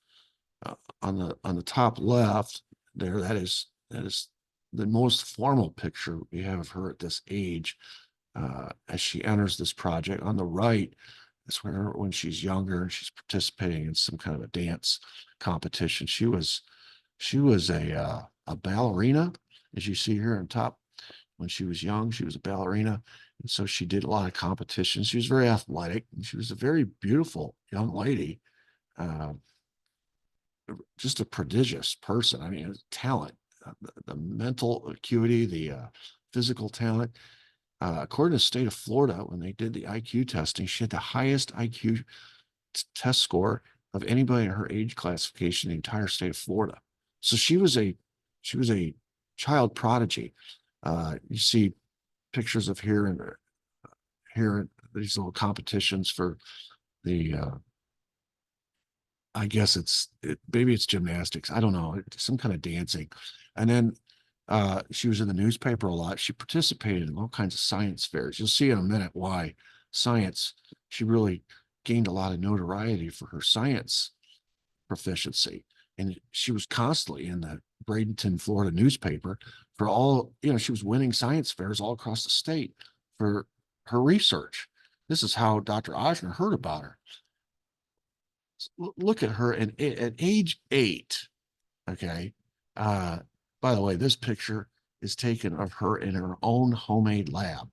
on the top left there. That is the most formal picture we have of her at this age, as she enters this project. On the right is when she's younger and she's participating in some kind of a dance competition. She was a ballerina, as you see here on top. When she was young, she was a ballerina. And so she did a lot of competitions. She was very athletic, and she was a very beautiful young lady, uh, just a prodigious person. I mean, talent, the mental acuity, the physical talent. According to the state of Florida, when they did the IQ testing, she had the highest IQ test score of anybody in her age classification in the entire state of Florida. So she was a child prodigy. You see pictures of here and here, these little competitions for the I guess maybe it's gymnastics. I don't know, some kind of dancing. And then she was in the newspaper a lot. She participated in all kinds of science fairs. You'll see in a minute why science, she really gained a lot of notoriety for her science proficiency. And she was constantly in the Bradenton, Florida newspaper for all, she was winning science fairs all across the state for her research. This is how Dr. Ochsner heard about her. Look at her at age 8. Okay. By the way, this picture is taken of her in her own homemade lab.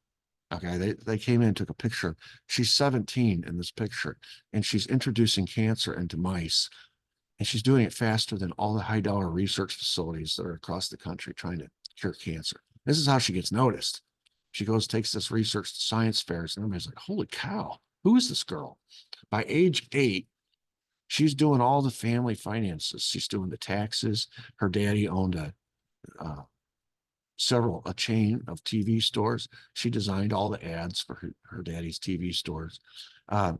Okay, they came in and took a picture. She's 17 in this picture, and she's introducing cancer into mice. And she's doing it faster than all the high dollar research facilities that are across the country trying to cure cancer. This is how she gets noticed. She goes, takes this research to science fairs, and everybody's like, holy cow, who is this girl? By age 8, she's doing all the family finances. She's doing the taxes. Her daddy owned uh, a chain of TV stores. She designed all the ads for her daddy's TV stores. Uh,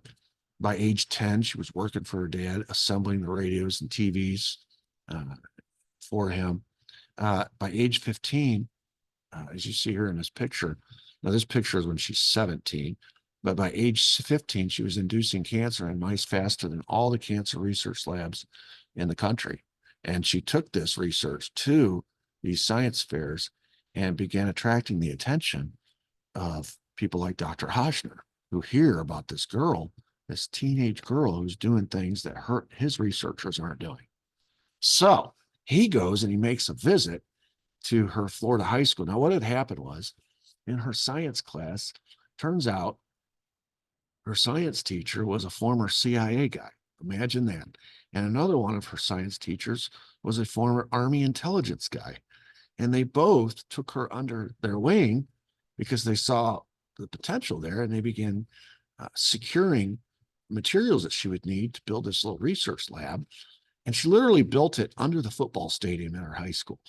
by age 10, she was working for her dad, assembling the radios and TVs uh, for him. By age 15, as you see her in this picture, now this picture is when she's 17, but by age 15, she was inducing cancer in mice faster than all the cancer research labs in the country. And she took this research to these science fairs and began attracting the attention of people like Dr. Ochsner, who hear about this girl, this teenage girl who's doing things that his researchers aren't doing. So he goes and he makes a visit to her Florida high school. Now, what had happened was in her science class, turns out her science teacher was a former CIA guy. Imagine that. And another one of her science teachers was a former Army intelligence guy. And they both took her under their wing because they saw the potential there, and they began securing materials that she would need to build this little research lab. And she literally built it under the football stadium in her high school.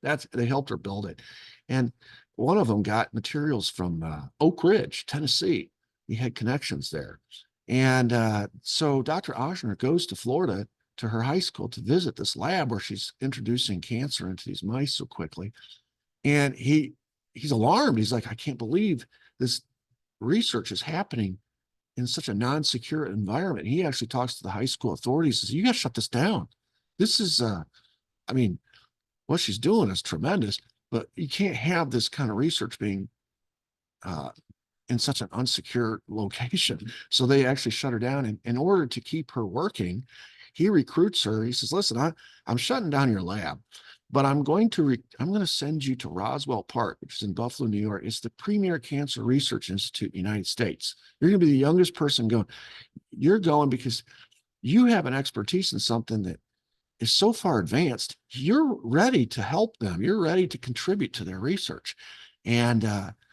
They helped her build it. And one of them got materials from Oak Ridge, Tennessee. He had connections there. And so Dr. Ochsner goes to Florida to her high school to visit this lab where she's introducing cancer into these mice so quickly. And he's alarmed. He's like, I can't believe this research is happening in such a non-secure environment. He actually talks to the high school authorities, says, you got to shut this down. This is, I mean, what she's doing is tremendous, but you can't have this kind of research being in such an unsecure location. So they actually shut her down. And in order to keep her working, he recruits her. He says, listen, I'm shutting down your lab, but I'm going to send you to Roswell Park, which is in Buffalo, New York. It's the premier cancer research institute in the United States. You're going to be the youngest person going. You're going because you have an expertise in something that is so far advanced. You're ready to help them. You're ready to contribute to their research. And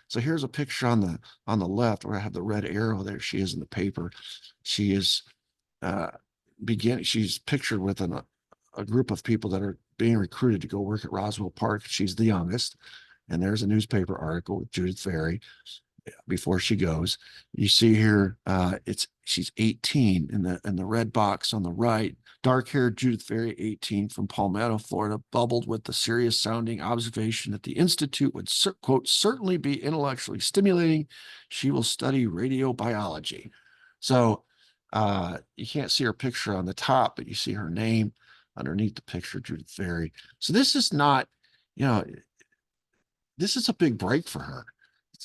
so here's a picture on the left where I have the red arrow. There she is in the paper. She is she's pictured with a group of people that are being recruited to go work at Roswell Park. She's the youngest. And there's a newspaper article with Judith Ferrie before she goes. You see here, she's 18 in the red box on the right. Dark-haired Judith Ferrie, 18, from Palmetto, Florida, bubbled with the serious sounding observation that the Institute would, quote, certainly be intellectually stimulating. She will study radiobiology. So you can't see her picture on the top, but you see her name underneath the picture, Judith Ferrie. So this is not, this is a big break for her.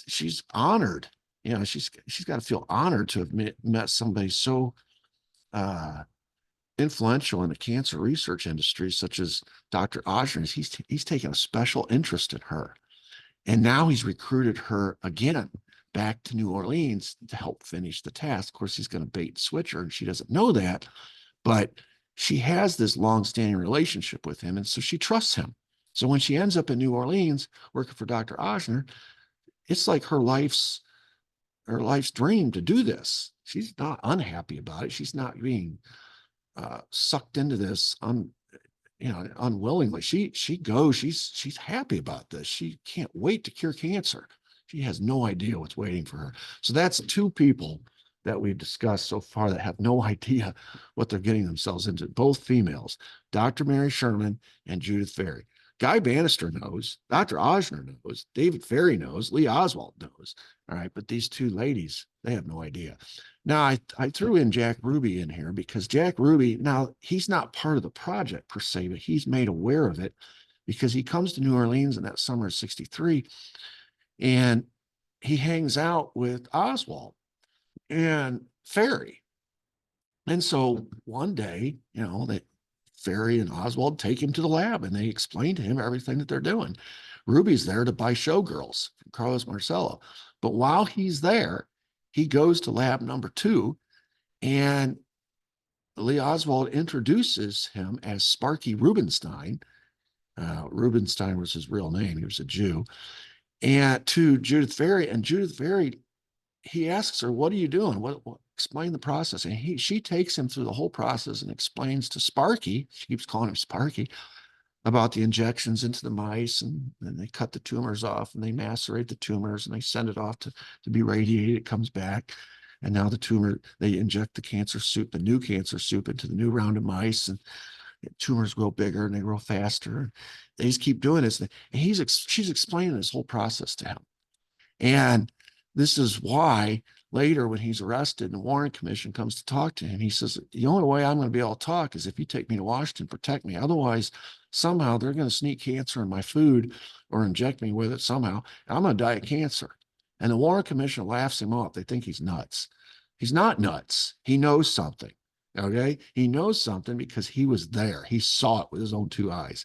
She's honored. She's got to feel honored to have met somebody so influential in the cancer research industry, such as Dr. Ochsner. He's taken a special interest in her. And now he's recruited her again back to New Orleans to help finish the task. Of course, he's going to bait and switch her, and she doesn't know that. But she has this long-standing relationship with him, and so she trusts him. So when she ends up in New Orleans working for Dr. Ochsner, it's like her life's dream to do this. She's not unhappy about it. She's not being sucked into this unwillingly. She goes. She's happy about this. She can't wait to cure cancer. She has no idea what's waiting for her. So that's two people that we've discussed so far that have no idea what they're getting themselves into. Both females, Dr. Mary Sherman and Judith Ferrie. Guy Bannister knows, Dr. Ochsner knows, David Ferrie knows, Lee Oswald knows. All right, but these two ladies, they have no idea. Now, I threw in Jack Ruby in here because Jack Ruby, now he's not part of the project per se, but he's made aware of it because he comes to New Orleans in that summer of 63, and he hangs out with Oswald and Ferrie. And so one day, that Ferrie and Oswald take him to the lab and they explain to him everything that they're doing. Ruby's there to buy showgirls from Carlos Marcello. But while he's there, he goes to lab number 2, and Lee Oswald introduces him as Sparky Rubenstein. Rubenstein was his real name. He was a Jew. And to Judith Ferrie. And Judith Ferrie, he asks her, what are you doing? What explain the process. And she takes him through the whole process and explains to Sparky, she keeps calling him Sparky, about the injections into the mice, and then they cut the tumors off and they macerate the tumors and they send it off to be radiated. It comes back. And now the tumor, they inject the cancer soup, the new cancer soup, into the new round of mice, and tumors grow bigger and they grow faster. They just keep doing this. And she's explaining this whole process to him. And this is why later, when he's arrested and the Warren Commission comes to talk to him, he says, the only way I'm going to be able to talk is if you take me to Washington, protect me. Otherwise, somehow they're going to sneak cancer in my food or inject me with it somehow. And I'm going to die of cancer. And the Warren Commission laughs him off. They think he's nuts. He's not nuts. He knows something. Okay. He knows something because he was there. He saw it with his own 2 eyes.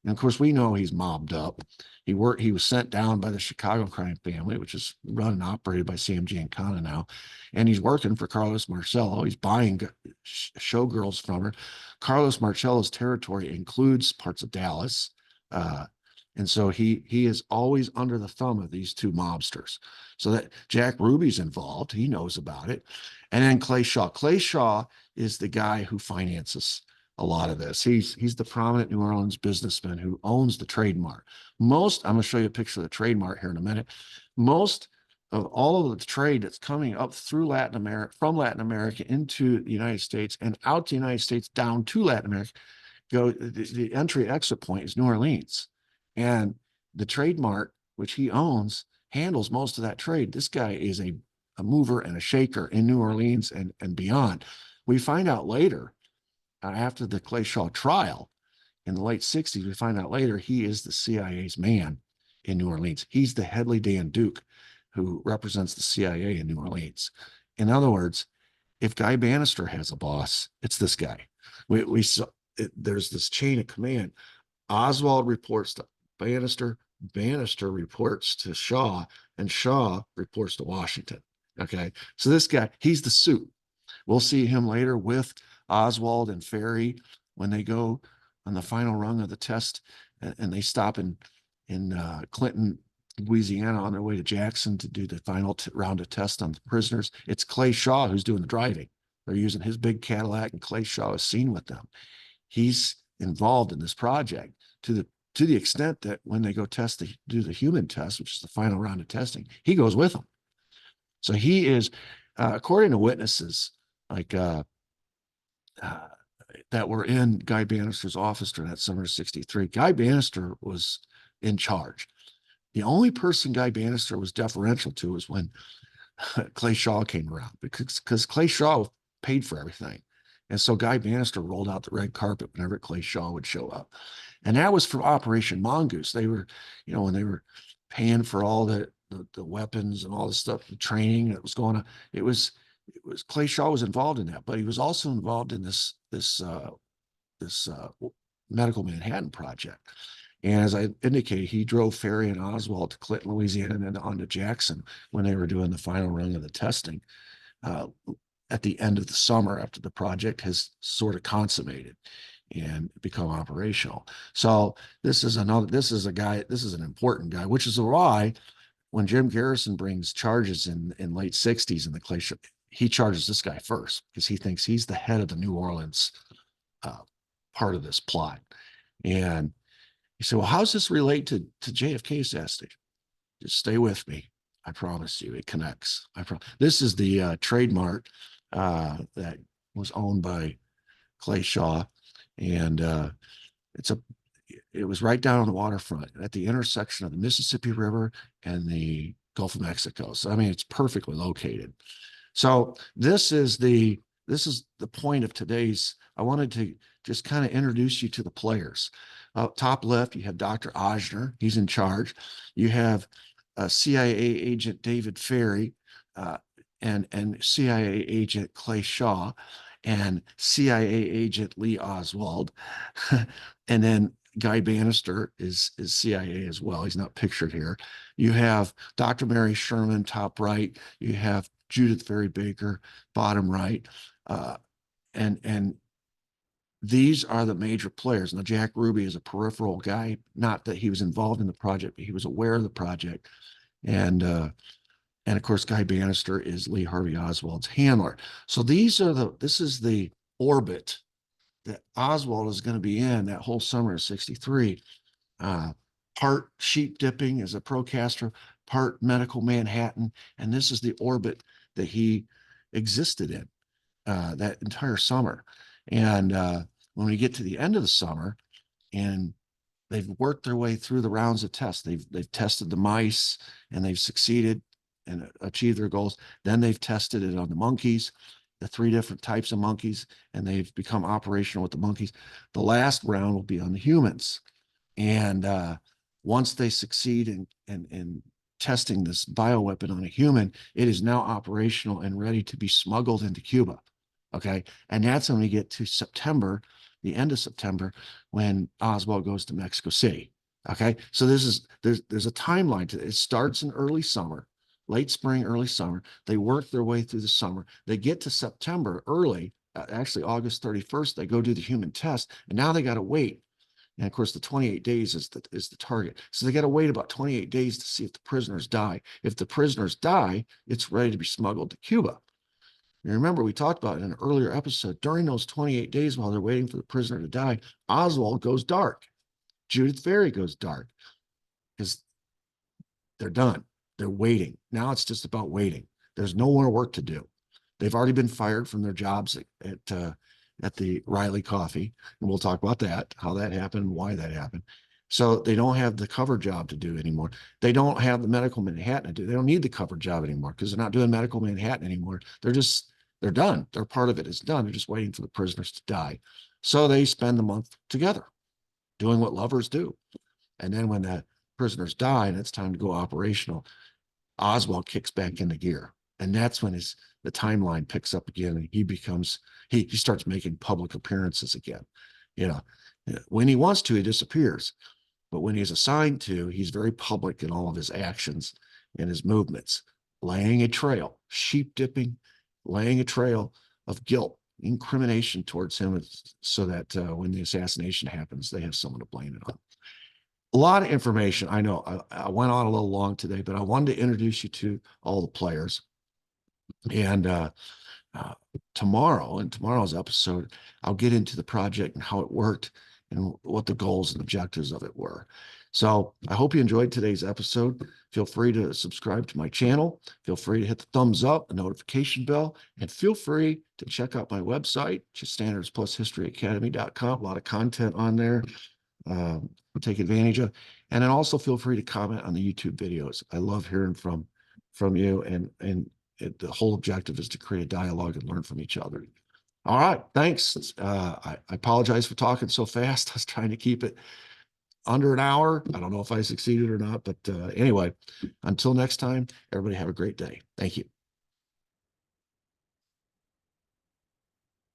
And of course, we know he's mobbed up. He was sent down by the Chicago crime family, which is run and operated by Sam Giancana now. And he's working for Carlos Marcello. He's buying showgirls from her. Carlos Marcello's territory includes parts of Dallas. And so he is always under the thumb of these 2 mobsters. So that Jack Ruby's involved. He knows about it. And then Clay Shaw. Clay Shaw is the guy who finances a lot of this. He's the prominent New Orleans businessman who owns the Trade Mart. I'm going to show you a picture of the Trade Mart here in a minute. Most of all of the trade that's coming up through Latin America, from Latin America into the United States and out to the United States down to Latin America, the entry exit point is New Orleans. And the Trade Mart, which he owns, handles most of that trade. This guy is a mover and a shaker in New Orleans and beyond. We find out later, after the Clay Shaw trial in the late 60s, we find out later he is the CIA's man in New Orleans. He's the Headley Dan Duke who represents the CIA in New Orleans. In other words, if Guy Bannister has a boss, it's this guy. We saw there's this chain of command. Oswald reports to Bannister, Bannister reports to Shaw, and Shaw reports to Washington. Okay, so this guy, he's the suit. We'll see him later with Oswald and Ferrie when they go on the final rung of the test, and they stop in Clinton, Louisiana, on their way to Jackson to do the final round of tests on the prisoners. It's Clay Shaw who's doing the driving. They're using his big Cadillac, and Clay Shaw is seen with them. He's involved in this project to the extent that when they go do the human test, which is the final round of testing, he goes with them. So he is, according to witnesses, like that were in Guy Bannister's office during that summer of 63. Guy Bannister was in charge. The only person Guy Bannister was deferential to was when Clay Shaw came around, because Clay Shaw paid for everything. And so Guy Bannister rolled out the red carpet whenever Clay Shaw would show up. And that was for Operation Mongoose. They were, when they were paying for all the weapons and all the stuff, the training that was going on, it was Clay Shaw was involved in that, but he was also involved in this Medical Manhattan project. And as I indicated, he drove Ferrie and Oswald to Clinton, Louisiana, and then on to Jackson when they were doing the final run of the testing at the end of the summer, after the project has sort of consummated and become operational. So this is an important guy, which is why when Jim Garrison brings charges in late 60s in the Clay Shaw, he charges this guy first because he thinks he's the head of the New Orleans part of this plot. And he said, well, how does this relate to JFK assassination? Just stay with me. I promise you, it connects. This is the Trade Mart that was owned by Clay Shaw. And it was right down on the waterfront at the intersection of the Mississippi River and the Gulf of Mexico. So, I mean, it's perfectly located. So this is the point of today's. I wanted to just kind of introduce you to the players. Top left, you have Dr. Ochsner. He's in charge. You have CIA agent David Ferrie and CIA agent Clay Shaw and CIA agent Lee Oswald. And then Guy Bannister is CIA as well. He's not pictured here. You have Dr. Mary Sherman, top right. You have Judith Ferrie Baker, bottom right. And these are the major players. Now, Jack Ruby is a peripheral guy, not that he was involved in the project, but he was aware of the project. And of course, Guy Bannister is Lee Harvey Oswald's handler. So this is the orbit that Oswald is going to be in that whole summer of 63. Part sheep dipping as a procaster, part medical Manhattan. And this is the orbit that he existed in that entire summer. And when we get to the end of the summer and they've worked their way through the rounds of tests, they've tested the mice and they've succeeded and achieved their goals. Then they've tested it on the monkeys, the 3 different types of monkeys, and they've become operational with the monkeys. The last round will be on the humans. And once they succeed in testing this bioweapon on a human, it is now operational and ready to be smuggled into Cuba. Okay. And that's when we get to September, the end of September, when Oswald goes to Mexico City. Okay. So there's a timeline to it. It starts in early summer, late spring, early summer. They work their way through the summer. They get to September early, actually August 31st, they go do the human test. And now they got to wait. And of course, the 28 days is the target. So they got to wait about 28 days to see if the prisoners die. If the prisoners die, it's ready to be smuggled to Cuba. You remember, we talked about in an earlier episode, during those 28 days while they're waiting for the prisoner to die, Oswald goes dark. Judith Ferrie goes dark because they're done. They're waiting. Now it's just about waiting. There's no more work to do. They've already been fired from their jobs at the Riley Coffee. And we'll talk about that, how that happened and why that happened. So they don't have the cover job to do anymore. They don't have the medical Manhattan to do. They don't need the cover job anymore because they're not doing medical Manhattan anymore. They're done. Their part of it is done. They're just waiting for the prisoners to die. So they spend the month together doing what lovers do. And then when the prisoners die and it's time to go operational, Oswald kicks back into gear. And that's when the timeline picks up again and he starts making public appearances again. You know, when he wants to, he disappears. But when he's assigned to, he's very public in all of his actions and his movements, laying a trail, sheep dipping, laying a trail of guilt, incrimination towards him so that when the assassination happens, they have someone to blame it on. A lot of information. I know I went on a little long today, but I wanted to introduce you to all the players. And tomorrow, in tomorrow's episode, I'll get into the project and how it worked and what the goals and objectives of it were. So I hope you enjoyed today's episode. Feel free to subscribe to my channel. Feel free to hit the thumbs up, the notification bell, and feel free to check out my website, just standardsplushistoryacademy.com. A lot of content on there. Take advantage of. And then also feel free to comment on the YouTube videos. I love hearing from you, and the whole objective is to create a dialogue and learn from each other. All right, thanks. I apologize for talking so fast. I was trying to keep it under an hour. I don't know if I succeeded or not, but anyway, until next time, everybody have a great day. Thank you.